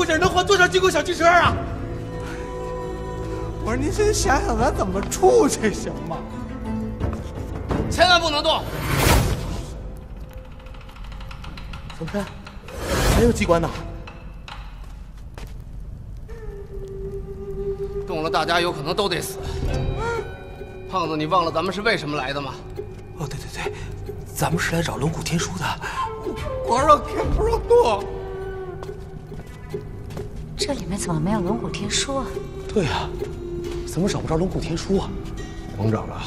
故事能换多少几口小汽车啊？我说您先想想咱怎么出去行吗？千万不能动！怎么着？还有机关呢？动了，大家有可能都得死。胖子，你忘了咱们是为什么来的吗？哦，对对对，咱们是来找龙骨天书的。我让天不让动。这里面怎么没有龙骨天书啊？对呀，怎么找不着龙骨天书啊？甭找了，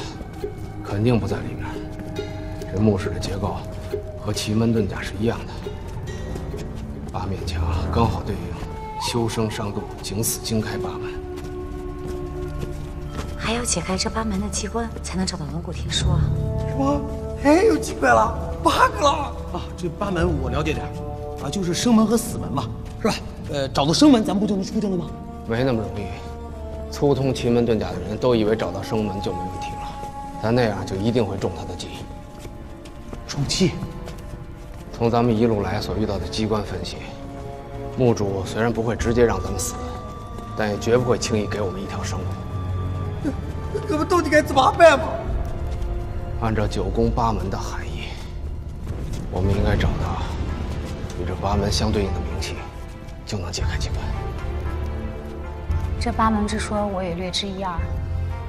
肯定不在里面。这墓室的结构和奇门遁甲是一样的，八面墙刚好对应修生上路，景死经开八门。还要解开这八门的机关，才能找到龙骨天书啊！什么？还有机会了？8个了！啊，这八门我了解点啊，就是生门和死门嘛，是吧？找到生门，咱们不就能出去了吗？没那么容易。粗通奇门遁甲的人都以为找到生门就没问题了，咱那样就一定会中他的计。中计？从咱们一路来所遇到的机关分析，墓主虽然不会直接让咱们死，但也绝不会轻易给我们一条生路。我们到底该怎么办嘛？按照九宫八门的含义，我们应该找到与这八门相对应的名器，就能解开机关。这八门之说我也略知一二，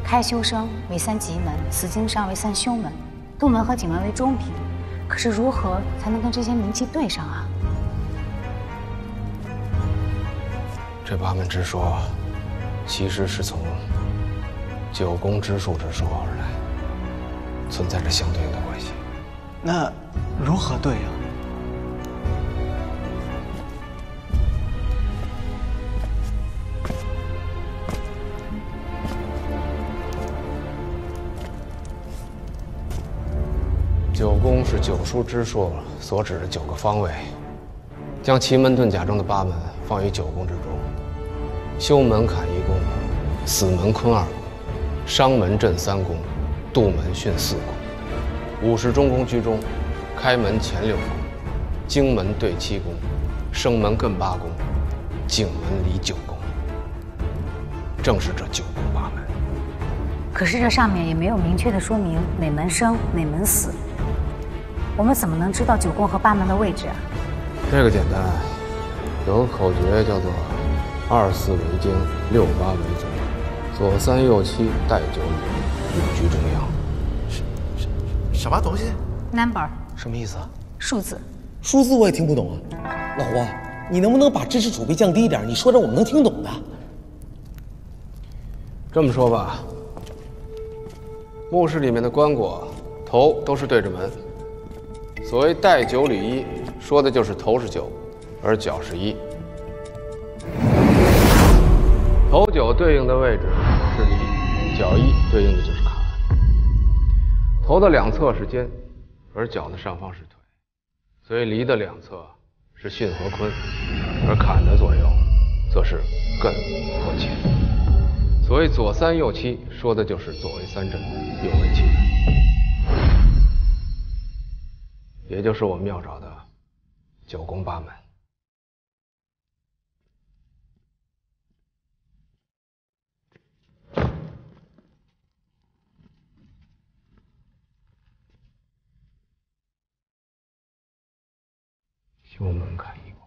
开修生为3吉门，死经商为3凶门，杜门和景门为中品。可是如何才能跟这些名器对上啊？这八门之说，其实是从九宫之术之说而来，存在着相对应的关系。那如何对啊？九宫是九书之说所指的9个方位，将奇门遁甲中的八门放于九宫之中，修门坎1宫，死门坤2宫，伤门震3宫，杜门巽4宫，50中宫居中，开门前6宫，经门对7宫，生门艮8宫，景门离9宫，正是这9宫八门。可是这上面也没有明确的说明哪门生哪门死，我们怎么能知道9宫和八门的位置啊？这个简单，有个口诀叫做24为经，68为宗，左3右7带9履，寓居中央。什么东西？ number 什么意思啊？数字。数字我也听不懂啊。老胡啊，你能不能把知识储备降低一点？你说点我们能听懂的。这么说吧，墓室里面的棺椁头都是对着门。所谓带9履1，说的就是头是9，而脚是1。头9对应的位置是离，脚1对应的就是坎。头的两侧是肩，而脚的上方是腿，所以离的两侧是巽和坤，而坎的左右则是艮和乾。所谓左3右7，说的就是左为3震，右为7震，也就是我们要找的9宫八门。修门坎1宫。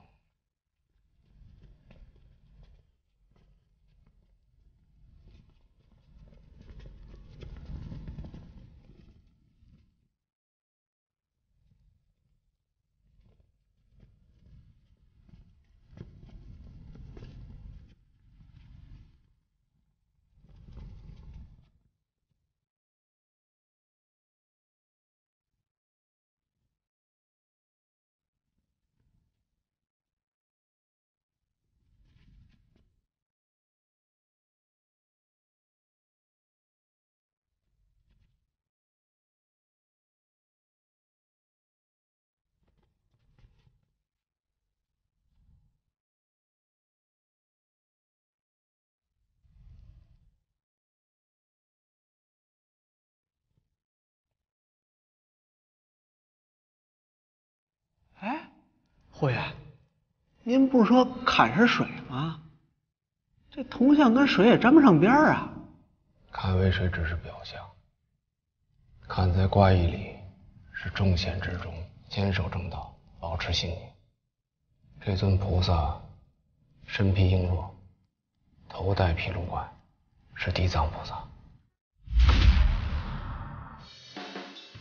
哎，慧啊，您不说看是水吗？这铜像跟水也沾不上边儿啊。看为水只是表象，看在卦意里是众贤之中坚守正道，保持信念。这尊菩萨身披璎珞，头戴毗卢冠，是地藏菩萨。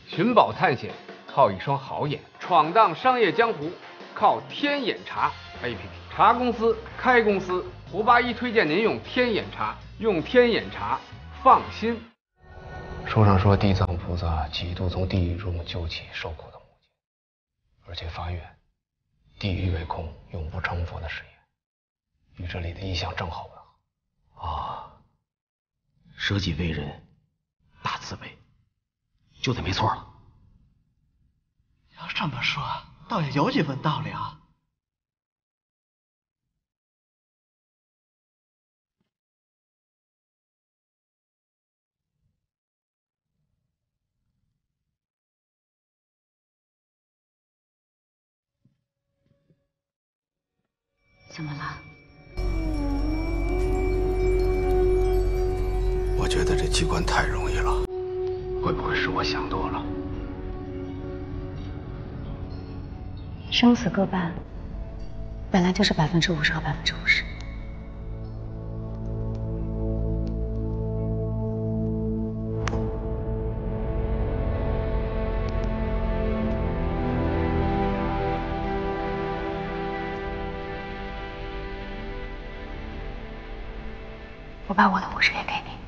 寻宝探险靠一双好眼，闯荡商业江湖靠天眼查 APP。茶公司开公司，胡八一推荐您用天眼查，用天眼查放心。书上说，地藏菩萨几度从地狱中救起受苦的母亲，而且发愿地狱为空，永不成佛的誓言，与这里的意象正好吻合。啊，舍己为人，大慈悲，就得没错了。要这么说，倒也有几分道理啊。怎么了？我觉得这机关太容易了，会不会是我想多了？生死各半，本来就是50%和50%。我把我的50也给你。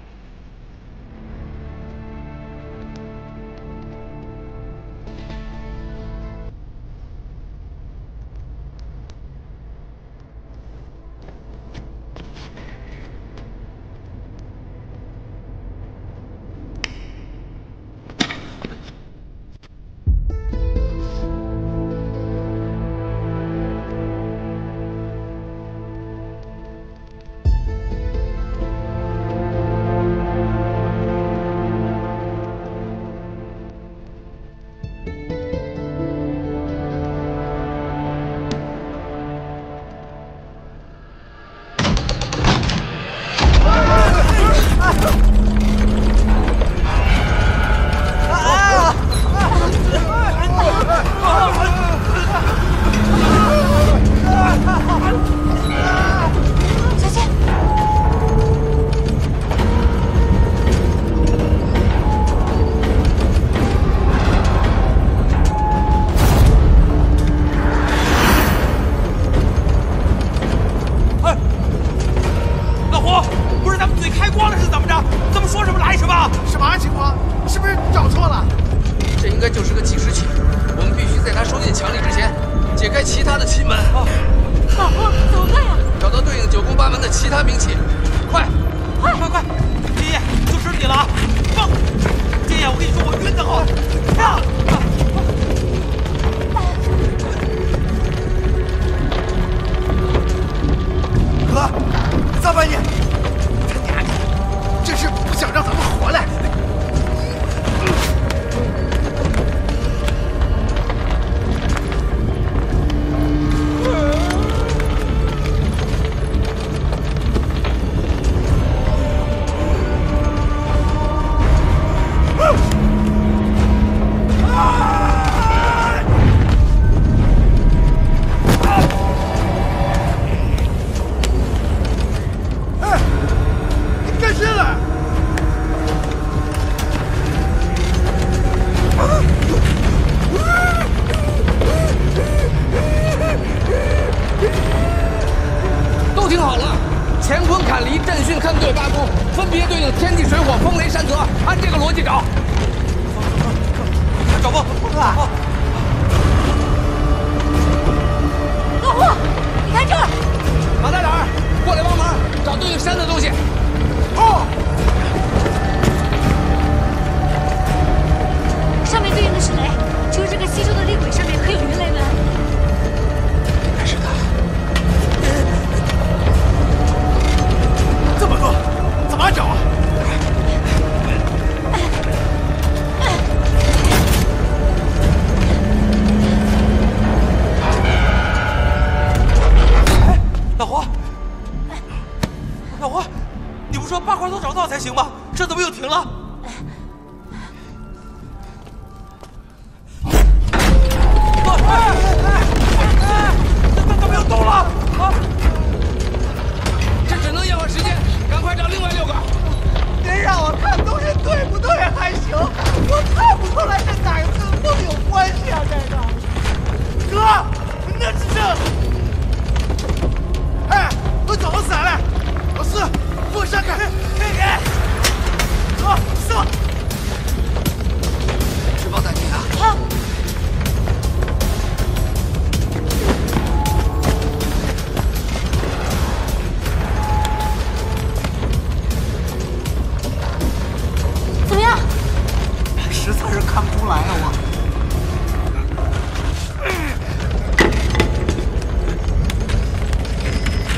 看不出来啊，我。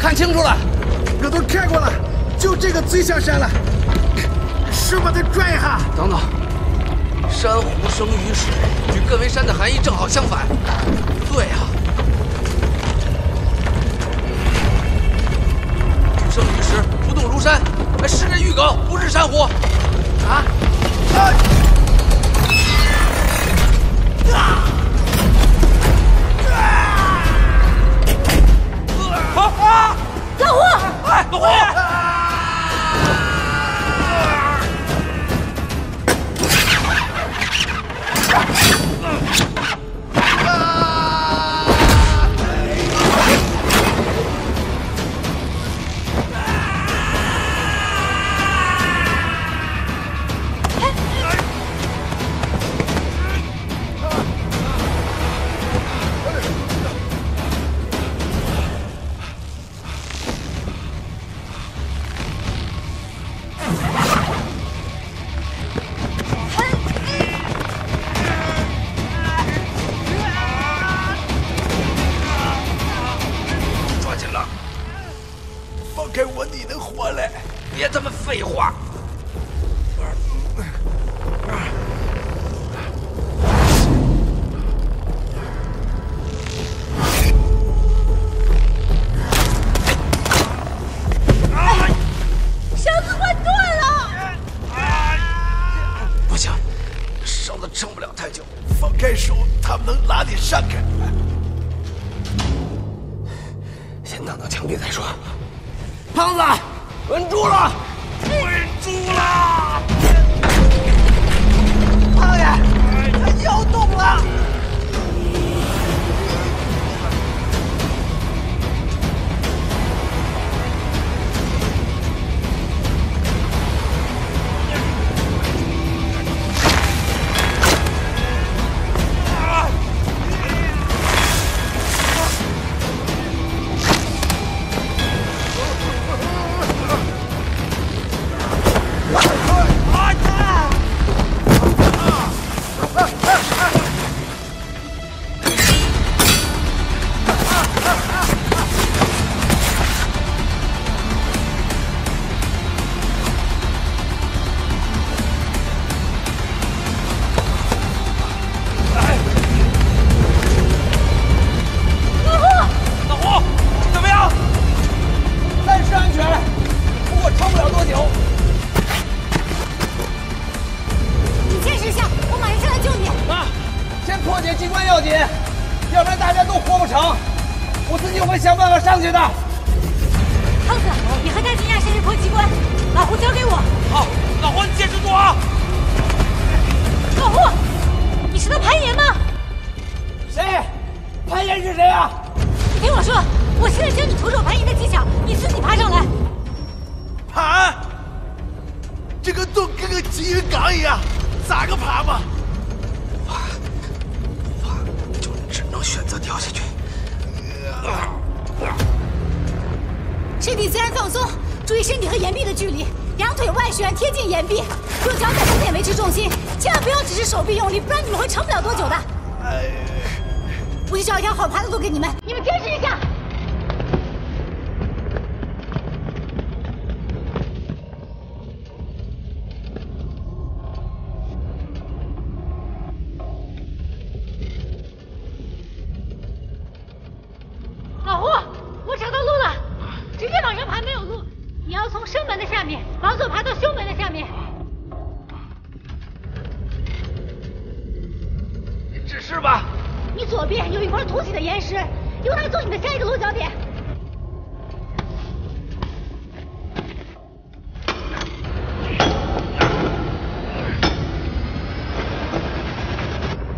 看清楚了，我都看过了，就这个最像山了。是把它转一下。等等，珊瑚生于水，与艮为山的含义正好相反。不对呀、举生于石，不动如山。哎，是这玉狗，不是珊瑚。啊！老胡！哎，老胡！别他妈废话！绳子快断了！不行，绳子撑不了太久。放开手，他们能拉你上来。先挡到墙壁再说。胖子，稳住了！稳住了！胖爷，他腰动了。身体自然放松，注意身体和岩壁的距离，两腿外旋贴近岩壁，用脚在中间维持重心，千万不要只是手臂用力，不然你们会撑不了多久的。我去找一条好爬的路给你们，你们坚持一下。老胡，我找到路了，直接往上爬没有路，你要从生门的下面往左爬到胸门的下面。指示吧。你左边有一块凸起的岩石，用它做你的下一个落脚点。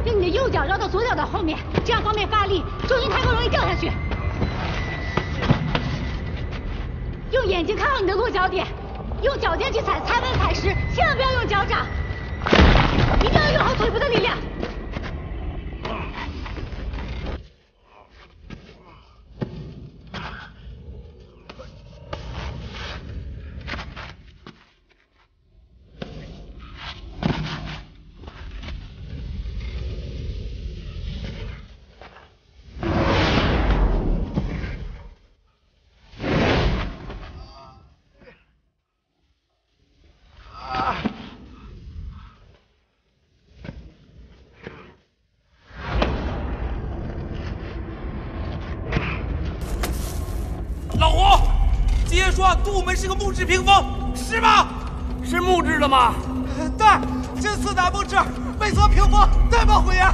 用你的右脚绕到左脚的后面，这样方便发力，重心太高容易掉下去。用眼睛看好你的落脚点，用脚尖去踩，踩稳踩实，千万不要用脚掌，一定要用好腿部的力量。杜门是个木质屏风，是吗？是木质的吗？对，这四大木质，没错，屏风，对吗，辉爷？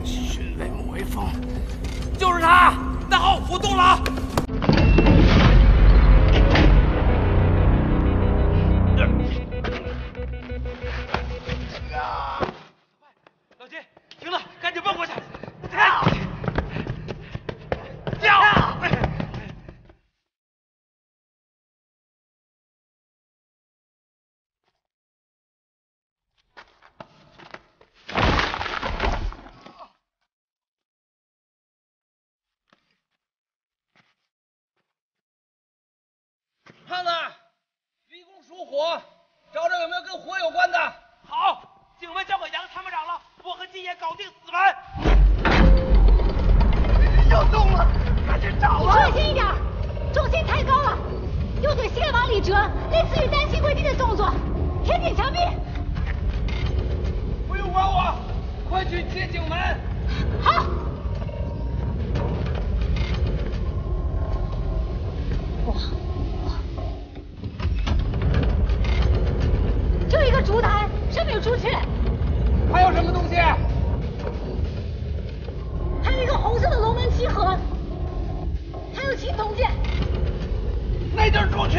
迅雷木为风，就是他。那好，我动了啊！老金，停了，赶紧蹦过去！跳！胖子，立功属火，找找有没有跟火有关的。好，警门交给杨参谋长了，我和金爷搞定死门。要动了，赶紧找啊！你专心一点，重心太高了，右腿膝盖往里折，类似于单膝跪地的动作，贴紧墙壁。不用管我，快去接警门。好。这一个烛台，上面有朱雀。还有什么东西？还有一个红色的龙门旗盒，还有青铜剑。那就是朱雀。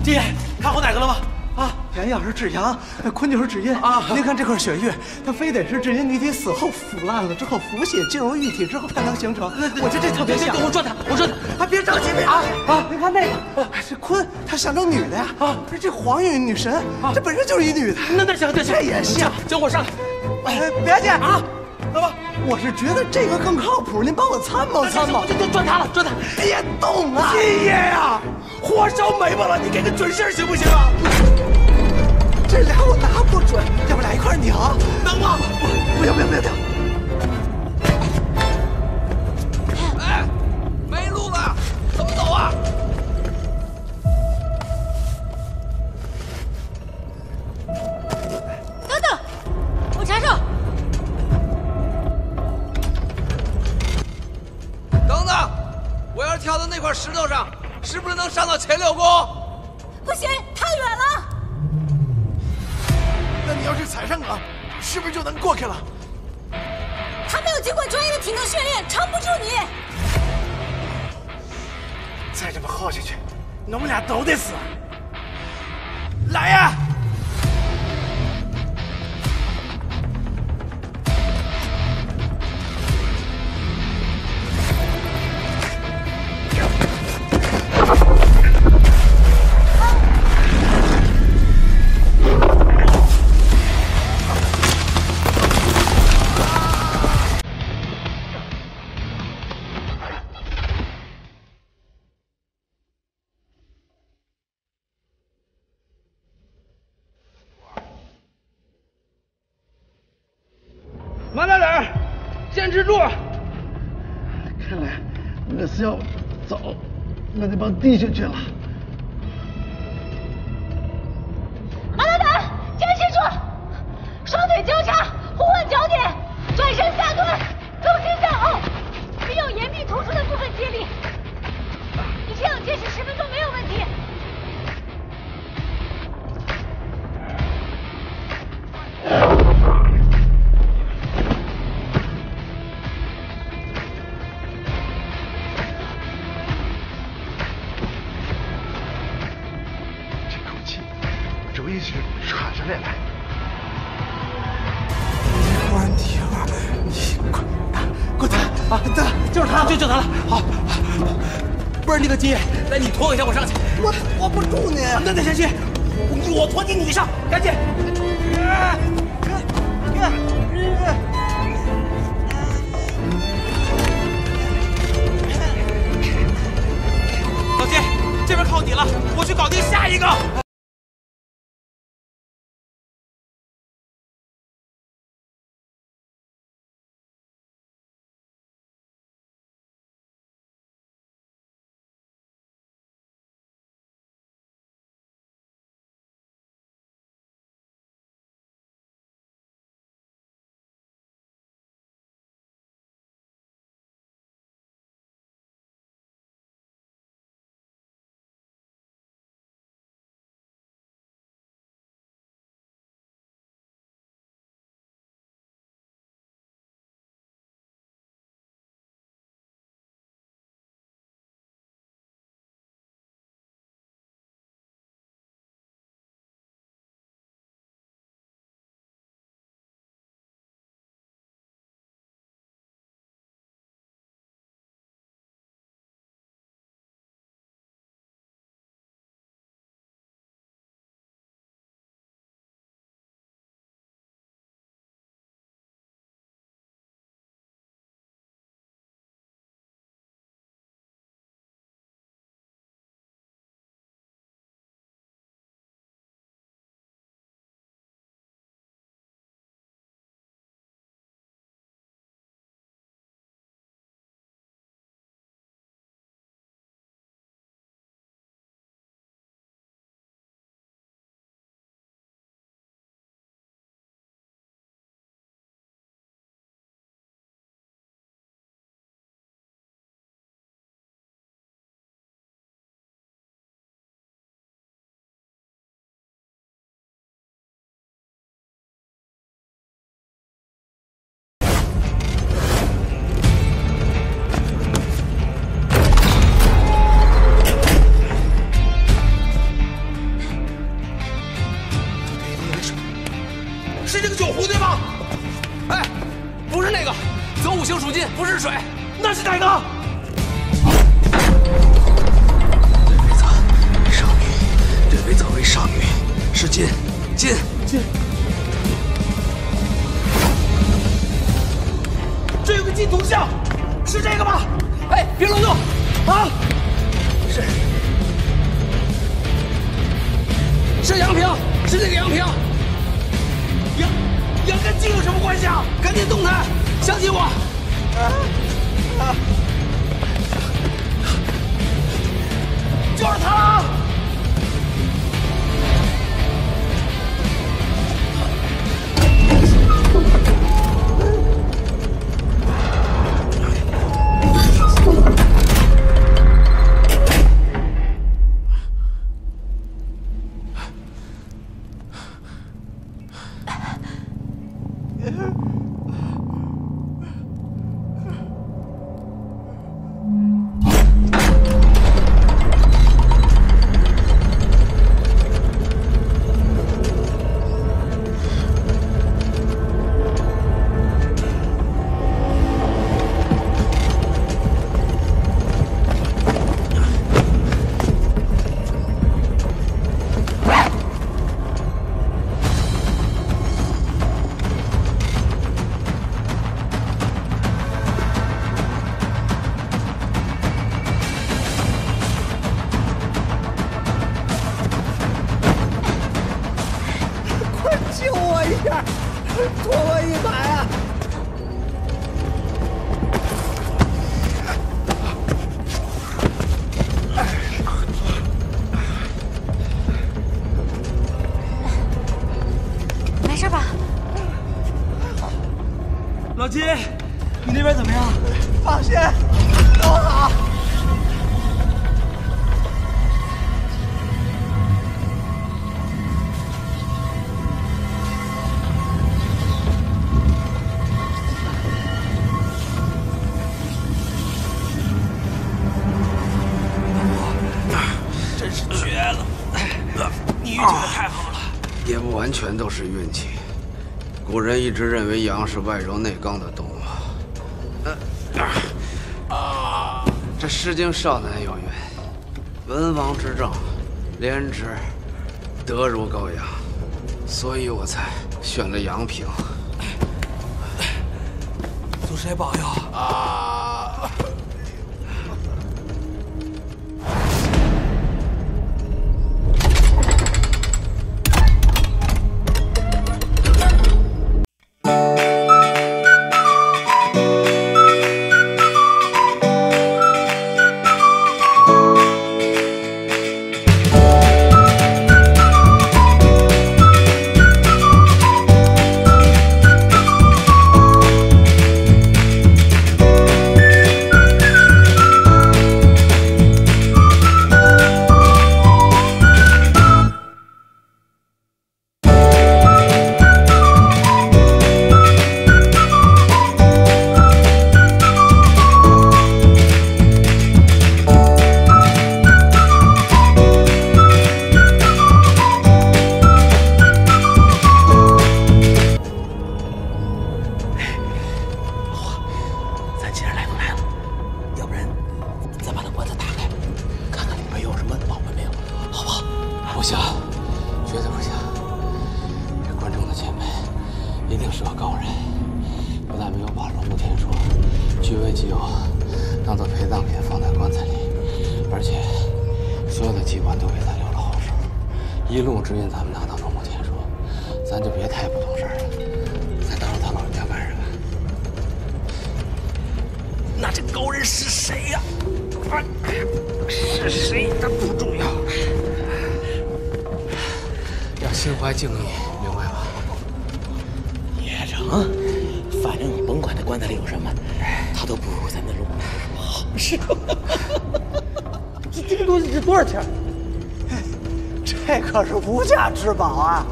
金爷，看好哪个了吗？啊，炎药是止阳，坤就是止阴啊。您看这块血玉，它非得是止阴女体死后腐烂了之后腐血进入玉体之后才能形成。我觉得这特别像。我转他，我转他。啊，别着急，别着急啊！您看那个，这坤它象征女的呀。啊，这黄玉女神，这本身就是一女的。那行，这也像。行，我上来。别介啊，老板，我是觉得这个更靠谱，您帮我参谋参谋。就转他了，转他。别动啊！金爷呀，火烧眉毛了，你给个准信行不行啊？这俩我拿不准，要不俩一块拧？能吗？不行，不行。哎，没路了，怎么走啊？等等，我查查。等等，我要是跳到那块石头上，是不是能上到前六宫？不行，太远了。那你要是踩上了，是不是就能过去了？他没有经过专业的体能训练，撑不住你。再这么耗下去，我们俩都得死。来呀！慢点点，坚持住。看来我是要走我那帮弟兄去了。马老板，坚持住，双腿交叉，互换脚点，转身下蹲，重心向后，利用岩壁突出的部分接力。你这样坚持10分钟没有问题。就一直喘上来了。关婷儿，你滚蛋！啊，对，就是他，就他了。好，不是那个金爷，来你拖我一下，我上去。我拖不住你。那先去，我拖你，你上，赶紧。老金，这边靠你了，我去搞定下一个。五行属金，不是水，那是哪个？对为造为上女，是金。这有个金铜像，是这个吗？哎，别乱动！啊，是杨平，是这个杨平。杨跟金有什么关系啊？赶紧动弹，相信我。就是他了。救我一下，拖我一把呀！没事吧？老金，你那边怎么样？放心，都好。也不完全都是运气。古人一直认为羊是外柔内刚的动物。这《诗经·少南》有云：“文王之政，廉之，德如羔羊。”所以我才选了阳平。有谁保佑啊？不行，绝对不行！这关中的前辈一定是个高人，不但没有把龙木天书据为己有，当做陪葬品放在棺材里，而且所有的机关都给他留了后手，一路指引咱们拿到龙木天书。咱就别太不懂事了，再打扰他老人家干什么？那这高人是谁呀？是谁他不重要。要心怀敬意，明白吧？也成，反正你甭管他棺材里有什么，他都不如咱的龙母好。是，这个东西值多少钱？这可是无价之宝啊！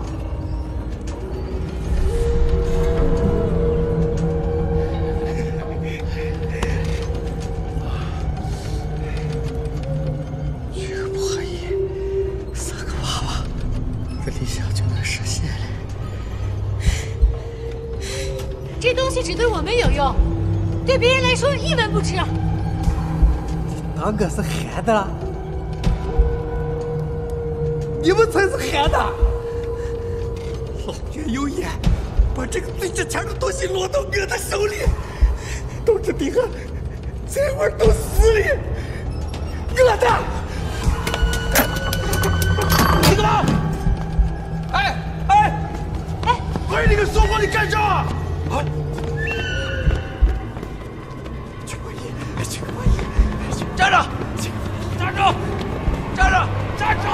这个破衣，撒个娃娃，这理想就能实现了。这东西只对我们有用，对别人来说一文不值。俺哥是憨的了，你们才是憨的。老天有眼，把这个最值钱的东西落到我的手里，导致你和这会儿都死了。我的。你干嘛？哎！不是你个说话，你干啥？啊！去关爷，去关爷，站着！站住！站着！站住！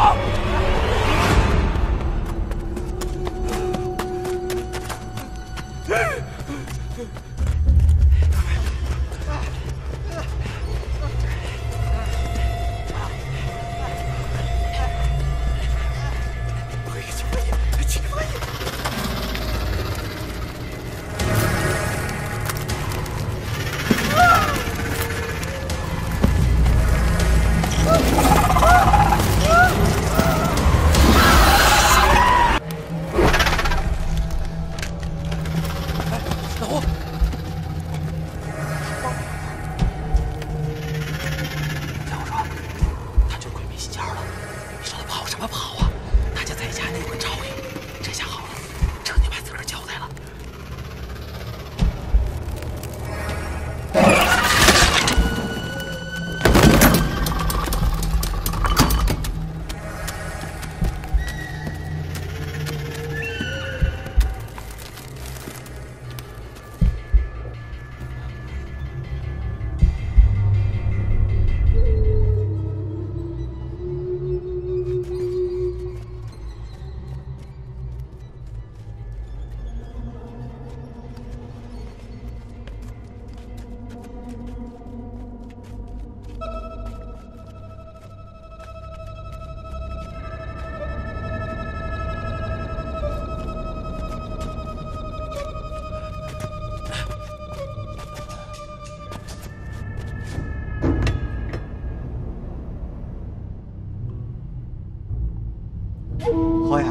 侯爷，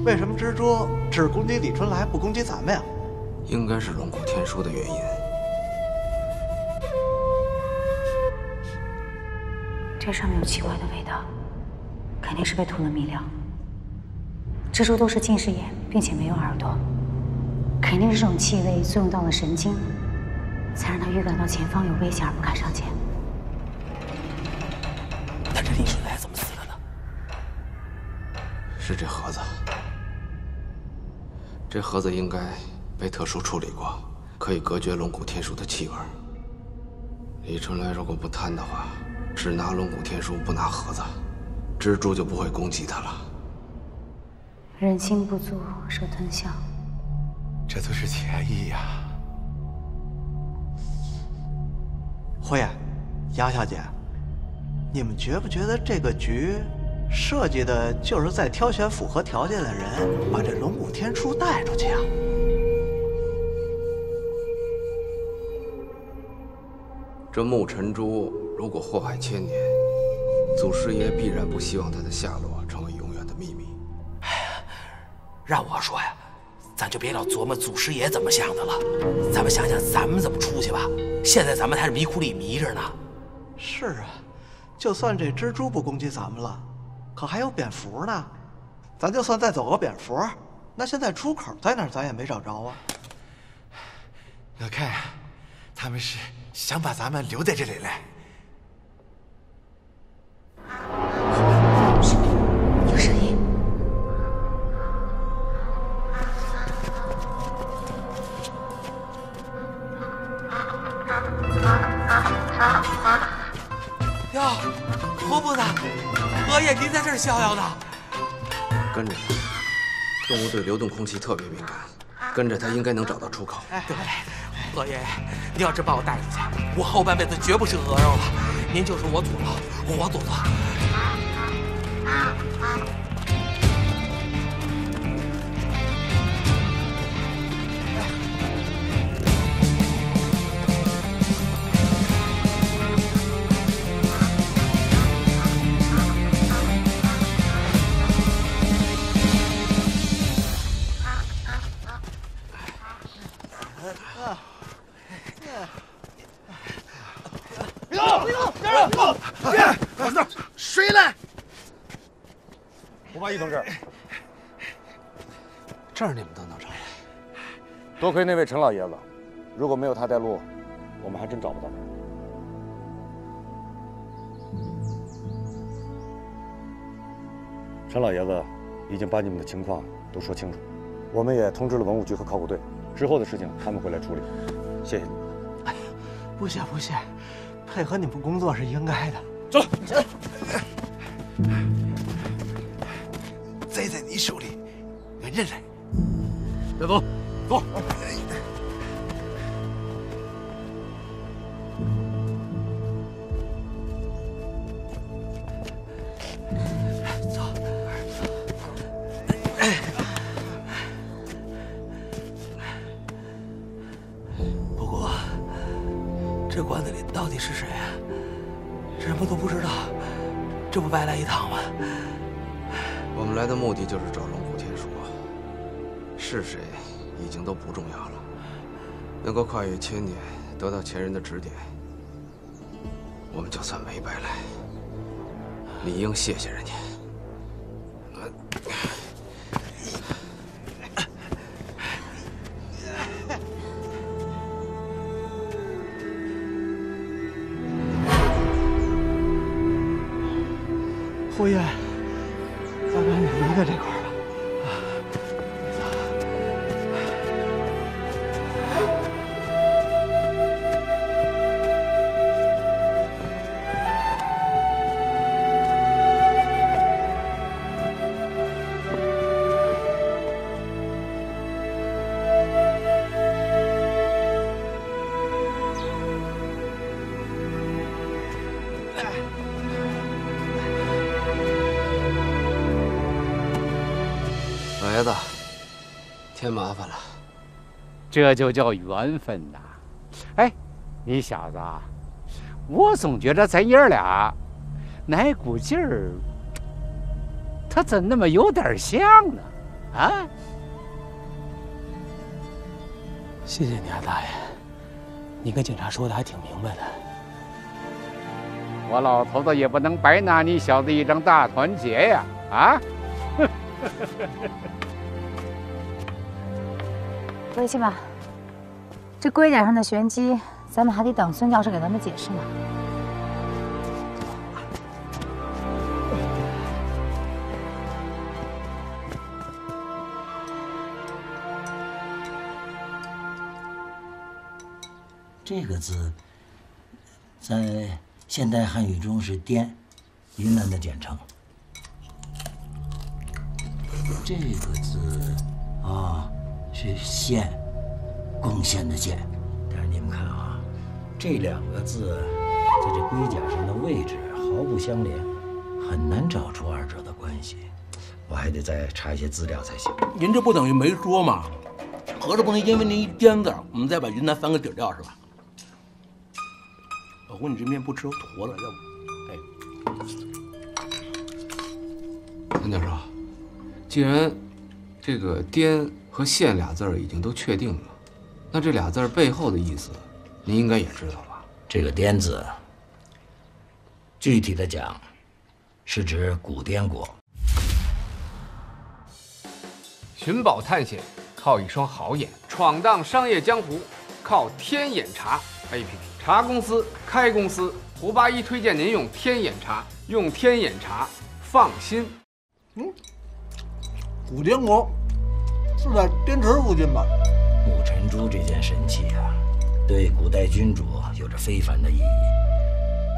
为什么蜘蛛只攻击李春来，不攻击咱们呀？应该是龙骨天书的原因。这上面有奇怪的味道，肯定是被涂了迷料。蜘蛛都是近视眼，并且没有耳朵，肯定是这种气味作用到了神经，才让它预感到前方有危险而不敢上前。但这李春来怎么死了呢？是这盒子，这盒子应该被特殊处理过，可以隔绝龙骨天书的气味。李春来如果不贪的话，只拿龙骨天书不拿盒子，蜘蛛就不会攻击他了。人心不足蛇吞象，这都是潜意呀。侯爷，杨小姐，你们觉不觉得这个局设计的就是在挑选符合条件的人，把这龙骨天书带出去啊？这木尘珠如果祸害千年，祖师爷必然不希望他的下落成为永远的秘密。哎呀，让我说呀，咱就别老琢磨祖师爷怎么想的了，咱们想想咱们怎么出去吧。现在咱们还是迷窟里迷着呢。是啊，就算这蜘蛛不攻击咱们了，可还有蝙蝠呢。咱就算再走个蝙蝠，那现在出口在哪儿咱也没找着啊。我看呀，他们是想把咱们留在这里来。有声音。哟，婆婆呢？荷叶，您在这儿逍遥呢？跟着他，动物对流动空气特别敏感，跟着他应该能找到出口。对不对？荷叶，您要真把我带出去，我后半辈子绝不吃鹅肉了。您就是我祖宗，我祖宗。长，易同志，这儿你们都能找来？多亏那位陈老爷子，如果没有他带路，我们还真找不到人。陈老爷子已经把你们的情况都说清楚，我们也通知了文物局和考古队，之后的事情他们会来处理。谢谢你们。哎呀，不谢不谢，配合你们工作是应该的。走了，起来。贼在你手里，俺认来。别走，走。不过，这棺材里到底是谁啊？什么都不知道，这不白来一趟吗？我们来的目的就是找龙虎天书，是谁已经都不重要了。能够跨越千年，得到前人的指点，我们就算没白来，理应谢谢人家。侯爷，咱赶紧离开这块儿吧。老爷子，添麻烦了。这就叫缘分呐！哎，你小子，我总觉得咱爷儿俩哪股劲儿，他怎那么有点像呢？啊！谢谢你啊，大爷，你跟警察说的还挺明白的。我老头子也不能白拿你小子一张大团结呀！啊！回去吧，这龟甲上的玄机，咱们还得等孙教授给咱们解释呢。这个字在现代汉语中是滇，云南的简称。这个字啊是献，贡献的献。但是你们看啊，这两个字在这龟甲上的位置毫不相连，很难找出二者的关系。我还得再查一些资料才行。您这不等于没说吗？合着不能因为那一颠字，我们再把云南翻个底儿掉是吧？老胡，你这面不吃都坨了，要不？孙教授，既然这个“滇”和“县”俩字已经都确定了，那这俩字背后的意思，您应该也知道吧？这个“滇”字，具体的讲，是指古滇国。寻宝探险靠一双好眼，闯荡商业江湖靠天眼查 APP。查公司、开公司，胡八一推荐您用天眼查，用天眼查放心。古滇国是在滇池附近吧？木尘珠这件神器啊，对古代君主有着非凡的意义，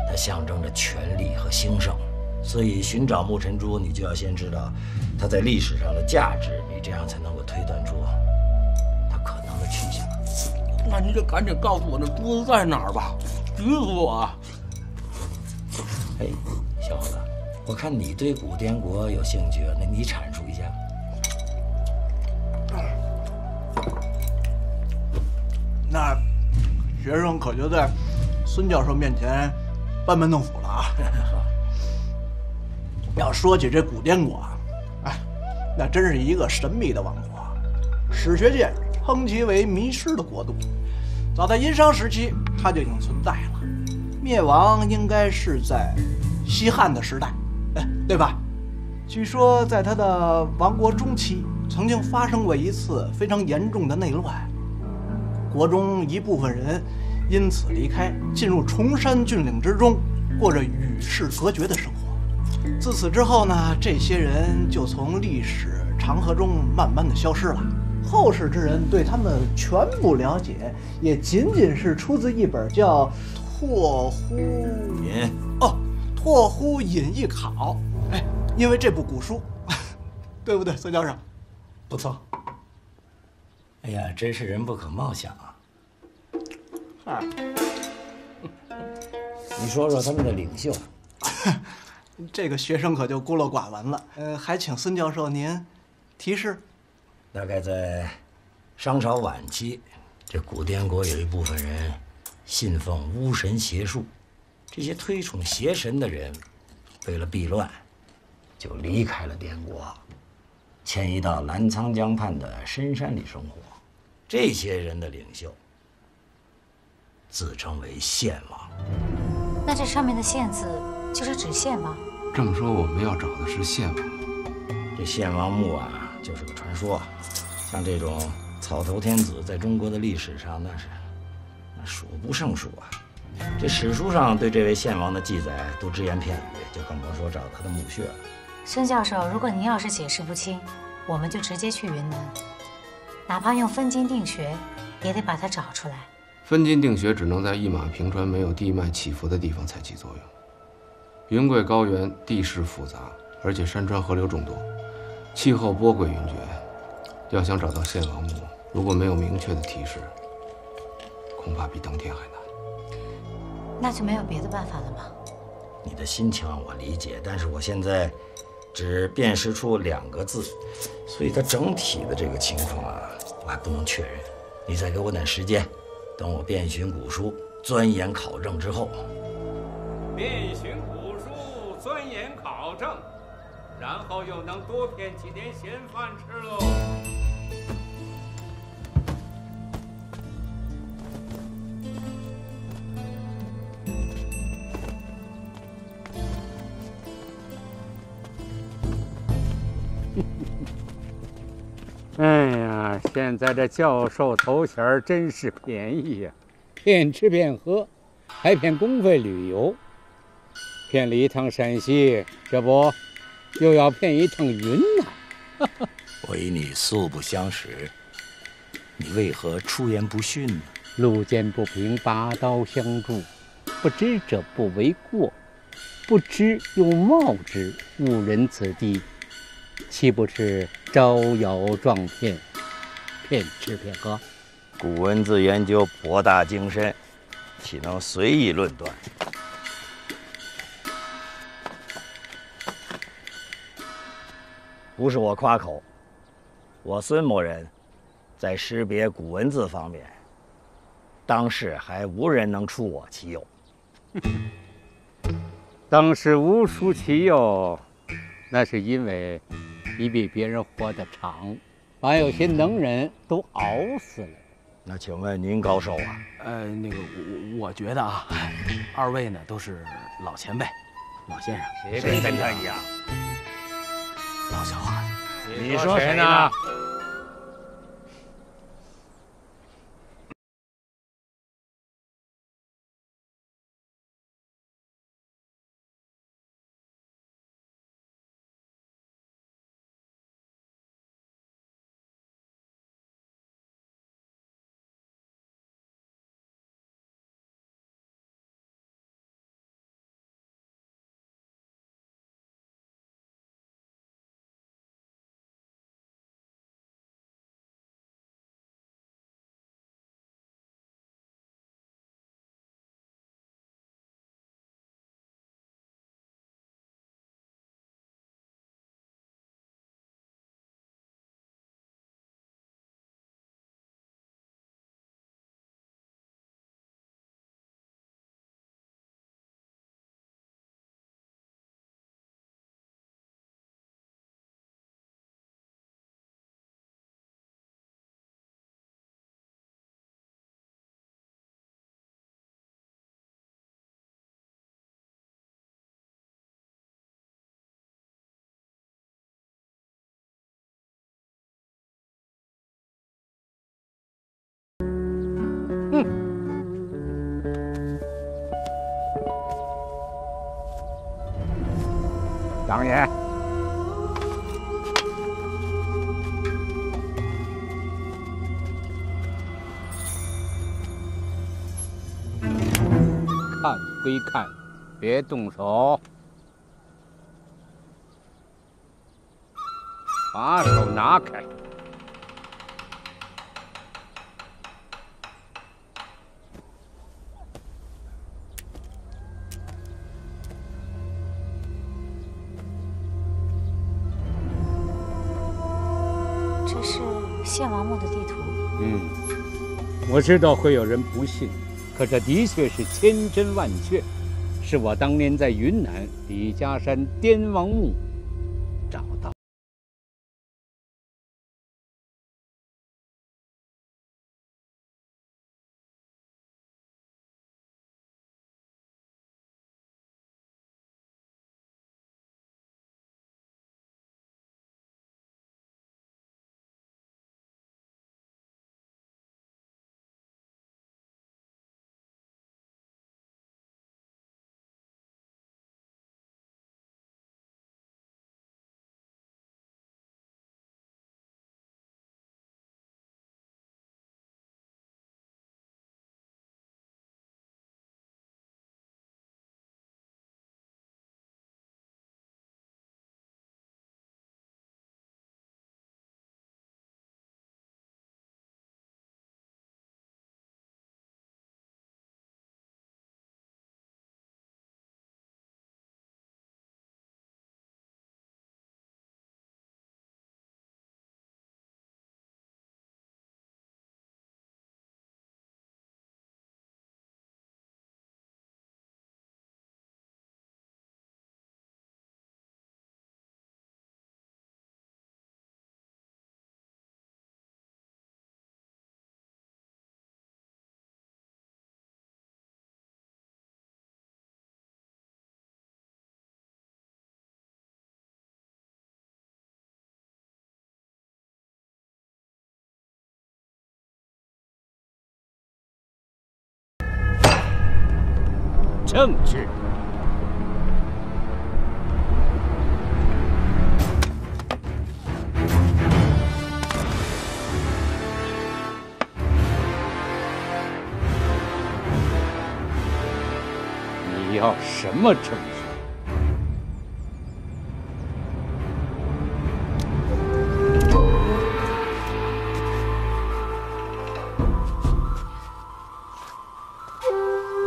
它象征着权力和兴盛。所以寻找木尘珠，你就要先知道它在历史上的价值，你这样才能够推断出它可能的去向。那你就赶紧告诉我那珠子在哪儿吧，急死我啊！哎，小伙子，我看你对古滇国有兴趣，那你阐述一下。那学生可就在孙教授面前班门弄斧了啊！要说起这古滇国啊，哎，那真是一个神秘的王国，史学界称其为迷失的国度。早在殷商时期，它就已经存在了，灭亡应该是在西汉的时代，哎，对吧？据说在他的亡国中期，曾经发生过一次非常严重的内乱，国中一部分人因此离开，进入崇山峻岭之中，过着与世隔绝的生活。自此之后呢，这些人就从历史长河中慢慢的消失了。后世之人对他们全部了解，也仅仅是出自一本叫《拓乎引》哦，《拓乎引义考》。哎，因为这部古书，对不对，孙教授？不错。哎呀，真是人不可貌相啊！你说说他们的领袖。这个学生可就孤陋寡闻了。还请孙教授您提示。大概在商朝晚期，这古滇国有一部分人信奉巫神邪术，这些推崇邪神的人，为了避乱，就离开了滇国，迁移到澜沧江畔的深山里生活。这些人的领袖自称为献王。那这上面的“献”字就是指献王？这么说，我们要找的是献王。这献王墓啊，就是个传说。像这种草头天子，在中国的历史上那数不胜数啊。这史书上对这位献王的记载都只言片语，就更甭说找他的墓穴了。孙教授，如果您要是解释不清，我们就直接去云南，哪怕用分金定穴，也得把它找出来。分金定穴只能在一马平川、没有地脉起伏的地方才起作用。云贵高原地势复杂，而且山川河流众多，气候波诡云谲。要想找到献王墓，如果没有明确的提示，恐怕比登天还难。那就没有别的办法了吗？你的心情我理解，但是我现在只辨识出2个字，所以它整体的这个情况啊，我还不能确认。你再给我点时间，等我遍寻古书、钻研考证之后。遍寻古书，钻研考证，然后又能多骗几点闲饭吃喽。哎呀，现在这教授头衔真是便宜呀，骗吃骗喝，还骗公费旅游，骗了一趟陕西，这不又要骗一趟云南。我与你素不相识，你为何出言不逊呢？路见不平，拔刀相助，不知者不为过，不知又冒之，误人子弟，岂不是招摇撞骗，骗吃骗喝？古文字研究博大精深，岂能随意论断？不是我夸口，我孙某人在识别古文字方面，当世还无人能出我其右。当时无出其右，那是因为你比别人活得长，把有些能人都熬死了。那请问您高寿啊？那个我觉得啊，2位呢都是老前辈、老先生。谁跟他一样？老小孩，你说谁呢？当然。看归看，别动手。把手拿开。这是献王墓的地图。我知道会有人不信。可这的确是千真万确，是我当年在云南李家山滇王墓找到。政治。你要什么证据？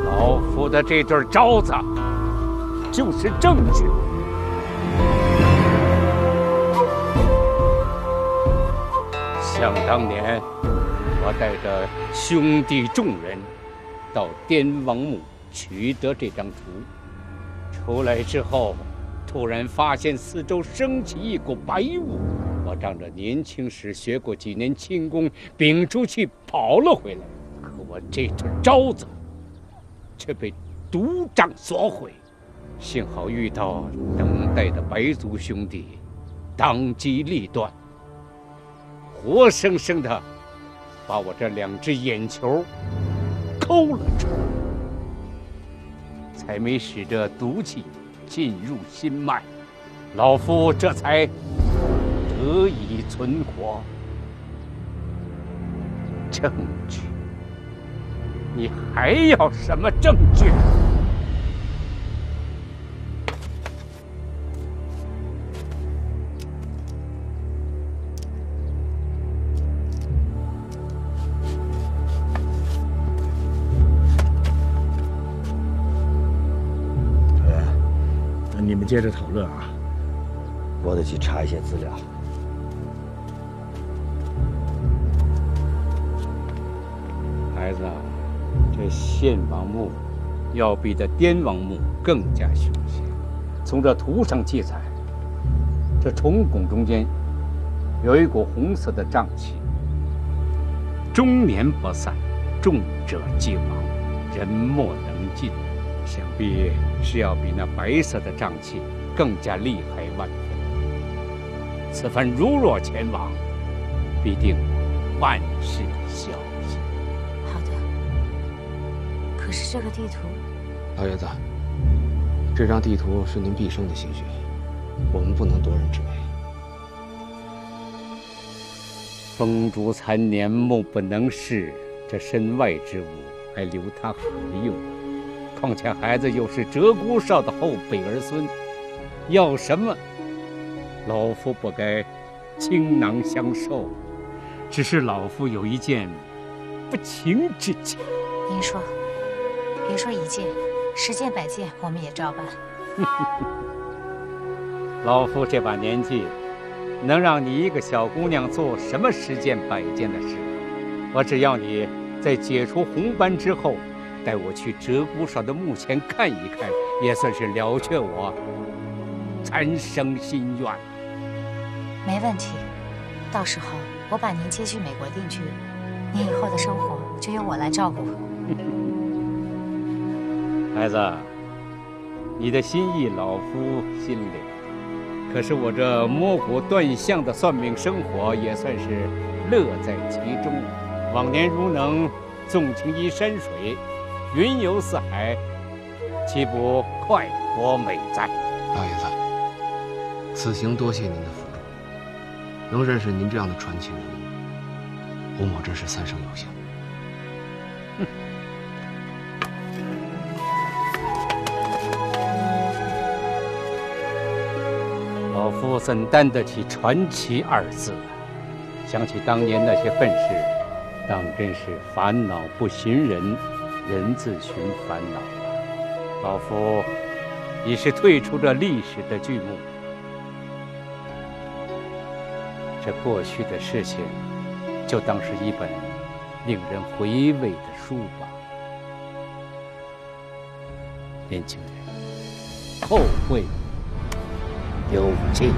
老夫的这对招子就是证据。想当年，我带着兄弟众人到滇王墓取得这张图，出来之后，突然发现四周升起一股白雾。我仗着年轻时学过几年轻功，屏出去跑了回来。可我这对招子却被毒瘴所毁，幸好遇到等待的白族兄弟，当机立断，活生生的把我这2只眼球抠了出来，才没使这毒气进入心脉，老夫这才得以存活。证据？你还要什么证据？你们接着讨论啊，我得去查一些资料。孩子，这献王墓要比这滇王墓更加凶险。从这图上记载，这重拱中间有一股红色的瘴气，终年不散，重者即亡，人莫能进。想必是要比那白色的瘴气更加厉害万分。此番如若前往，必定万事小心。好的。可是这个地图，老爷子，这张地图是您毕生的心血，我们不能夺人之美。风烛残年，目不能视，这身外之物还留他何用？况且孩子又是鹧鸪哨的后辈儿孙，要什么，老夫不该倾囊相授。只是老夫有一件不情之请。您说，别说一件，10件100件，我们也照办。老夫这把年纪，能让你一个小姑娘做什么10件100件的事？我只要你在解除红斑之后，带我去鹧鸪哨的墓前看一看，也算是了却我残生心愿。没问题，到时候我把您接去美国定居，您以后的生活就由我来照顾。孩子，你的心意老夫心领，可是我这摸骨断相的算命生活也算是乐在其中。往年如能纵情于山水，云游四海，岂不快活美哉？老爷子，此行多谢您的辅助，能认识您这样的传奇人物，吴某真是三生有幸。老夫怎担得起传奇2字啊？想起当年那些愤事，当真是烦恼不寻人，人自寻烦恼啊！老夫已是退出这历史的剧目，这过去的事情，就当是一本令人回味的书吧。年轻人，后会有期。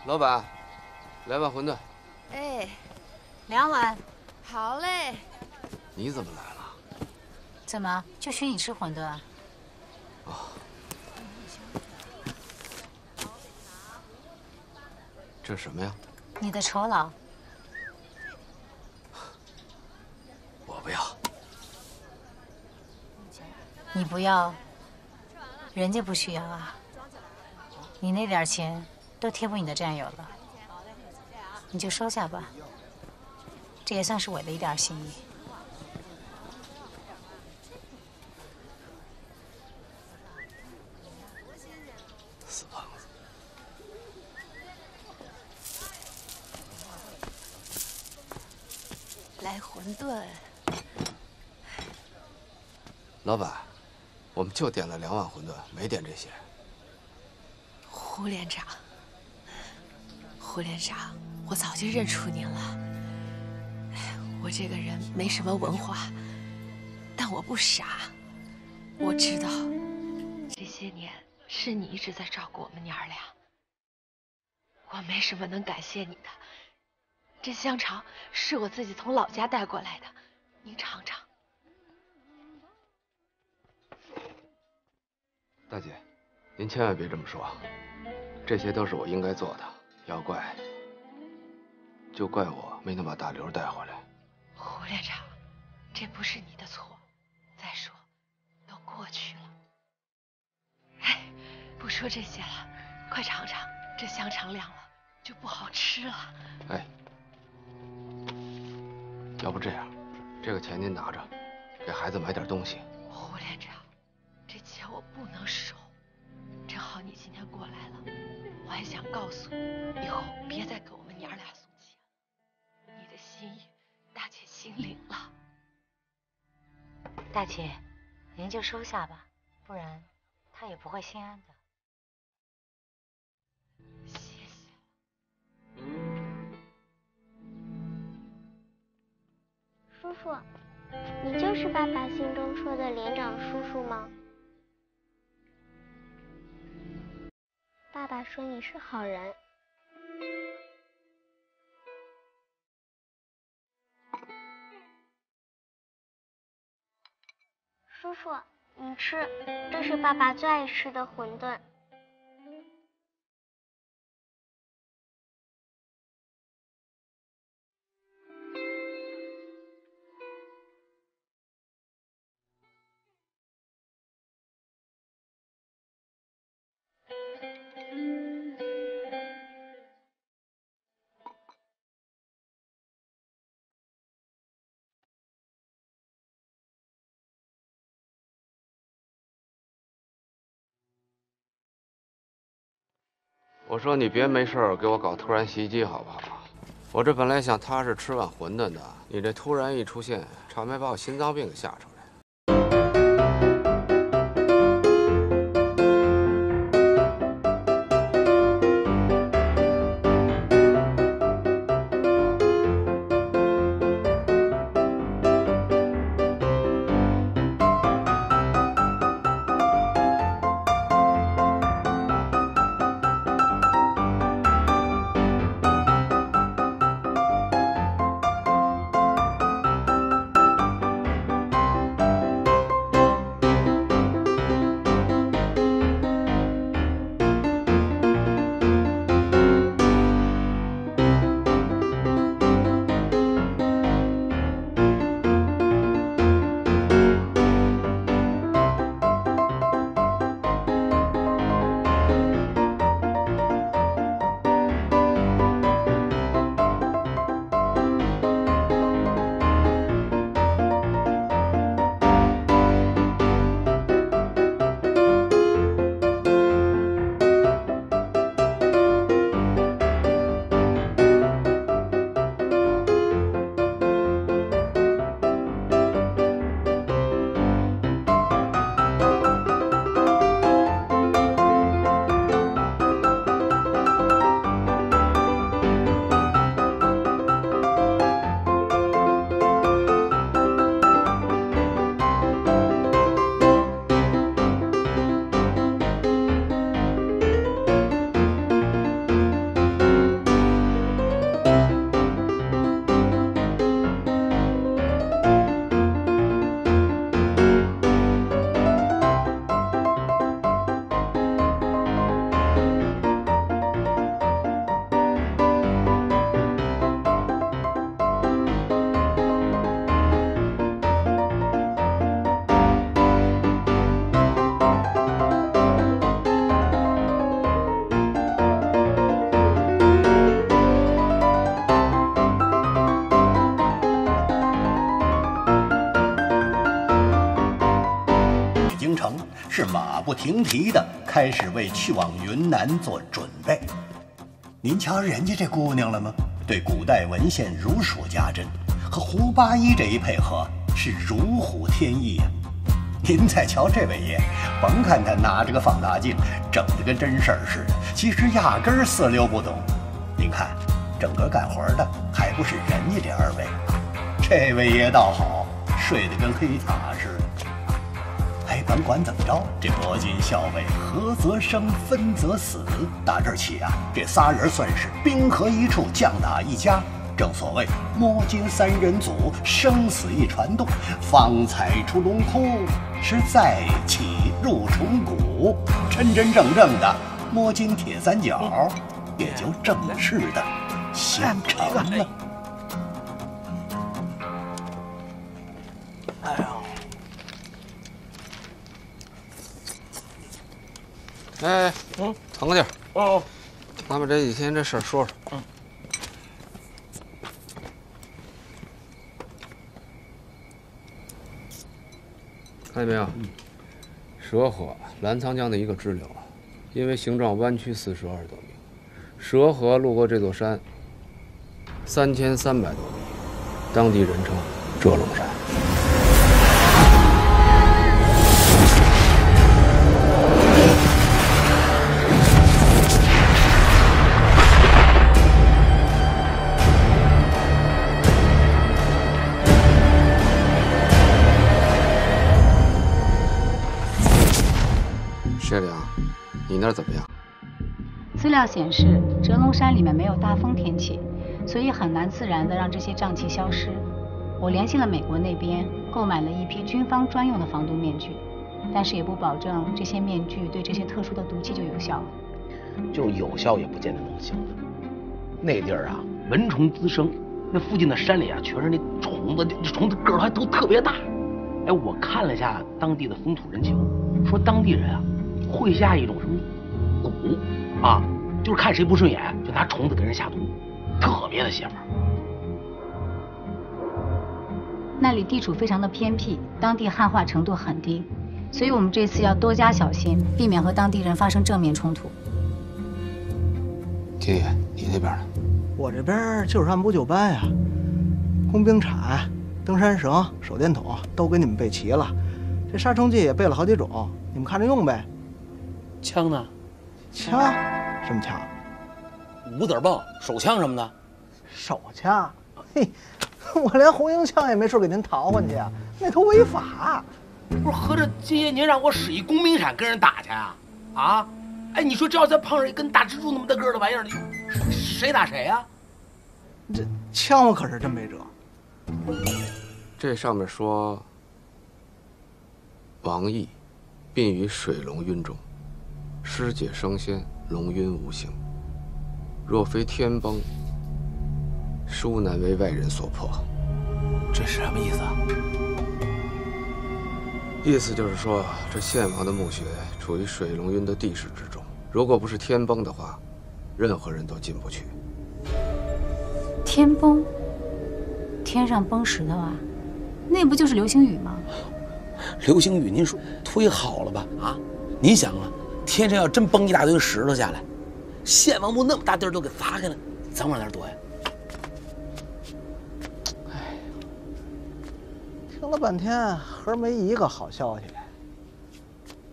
老板，2碗馄饨。哎，2碗。好嘞。你怎么来了？怎么就许你吃馄饨啊？哦。这是什么呀？你的酬劳。我不要。你不要，人家不需要啊。你那点钱都贴补你的战友了，你就收下吧。这也算是我的一点心意。死胖子！来馄饨。老板，我们就点了2碗馄饨，没点这些。胡连长，胡连长，我早就认出您了。我这个人没什么文化，但我不傻。我知道，这些年是你一直在照顾我们娘儿俩。我没什么能感谢你的。这香肠是我自己从老家带过来的，您尝尝。大姐，您千万别这么说。这些都是我应该做的，要怪就怪我没能把大刘带回来。胡连长，这不是你的错。再说，都过去了。哎，不说这些了，快尝尝，这香肠凉了就不好吃了。哎，要不这样，这个钱您拿着，给孩子买点东西。胡连长，这钱我不能收。正好你今天过来了，我还想告诉你，以后别再给我们娘俩送钱了。你的心意，大姐心领了。大姐，您就收下吧，不然她也不会心安的。谢谢。叔叔，你就是爸爸心中说的连长叔叔吗？爸爸说你是好人。叔叔，你吃，这是爸爸最爱吃的馄饨。我说你别没事儿给我搞突然袭击好不好？我这本来想踏实吃碗馄饨的，你这突然一出现，差没把我心脏病给吓出来。是马不停蹄地开始为去往云南做准备。您瞧人家这姑娘了吗？对古代文献如数家珍，和胡八一这一配合是如虎添翼啊！您再瞧这位爷，甭看他拿着个放大镜，整得跟真事儿似的，其实压根儿四六不懂。您看，整个干活的还不是人家这二位，这位爷倒好，睡得跟黑塔似的。哎，甭管怎么着，这摸金校尉合则生，分则死。打这儿起啊，这仨人算是兵合一处，将打一家。正所谓摸金三人组，生死一传动，方才出龙窟，是再起入虫谷。真真正正的摸金铁三角，也就正式的形成了。哎呦！哎，腾个地儿。哦，咱们这几天这事儿说说。看见没有？蛇河澜沧江的一个支流，因为形状弯曲42多米，蛇河路过这座山3300多米，当地人称遮龙山。薛良，你那儿怎么样？资料显示，折龙山里面没有大风天气，所以很难自然的让这些瘴气消失。我联系了美国那边，购买了一批军方专用的防毒面具，但是也不保证这些面具对这些特殊的毒气就有效了。就是有效也不见得能行。那地儿啊，蚊虫滋生，那附近的山里啊，全是那虫子，这虫子个儿还都特别大。哎，我看了一下当地的风土人情，说当地人啊会下一种什么蛊啊，就是看谁不顺眼就拿虫子给人下毒，特别的邪门。那里地处非常的偏僻，当地汉化程度很低，所以我们这次要多加小心，避免和当地人发生正面冲突。爷爷，你那边呢？我这边就是按部就班呀，工兵铲、登山绳、手电筒都给你们备齐了，这杀虫剂也备了好几种，你们看着用呗。枪呢？枪？什么枪？五子泵、手枪什么的。手枪？嘿，我连红缨枪也没处给您淘换去啊，那都违法。不是，合着今夜您让我使一工兵铲跟人打去啊？啊？哎，你说这要再碰上一根大蜘蛛那么大个儿的玩意儿，谁打谁啊？这枪我可是真没辙。这上面说，王毅病于水龙晕中，尸解升仙，龙晕无形。若非天崩，殊难为外人所破。这是什么意思啊？意思就是说，这献王的墓穴处于水龙晕的地势之中，如果不是天崩的话，任何人都进不去。天崩？天上崩石头啊？那不就是流星雨吗？流星雨，您说忒好了吧？啊，您想啊，天上要真崩一大堆石头下来，献王墓那么大地儿都给砸开了，咱往哪儿躲呀？听了半天，合着没一个好消息。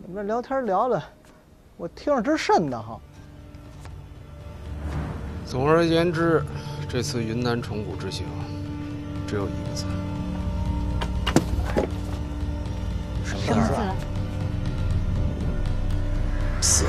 你们这聊天聊的，我听着直瘆得慌。总而言之，这次云南虫谷之行，只有一个字。什么字？死。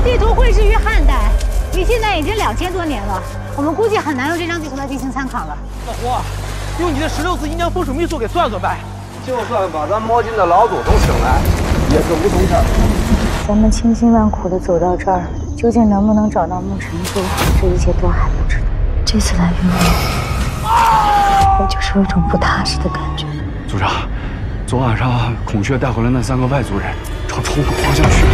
地图绘制于汉代，离现在已经2000多年了。我们估计很难用这张地图来进行参考了。老胡，用你的16字阴阳风水秘术给算算呗。就算把咱摸金的老祖宗请来，也是无从事。咱们千辛万苦的走到这儿，究竟能不能找到木尘珠，这一切都还不知道。这次来云南，我就是有一种不踏实的感觉。组长，昨晚上孔雀带回来那3个外族人，朝虫谷方向去了。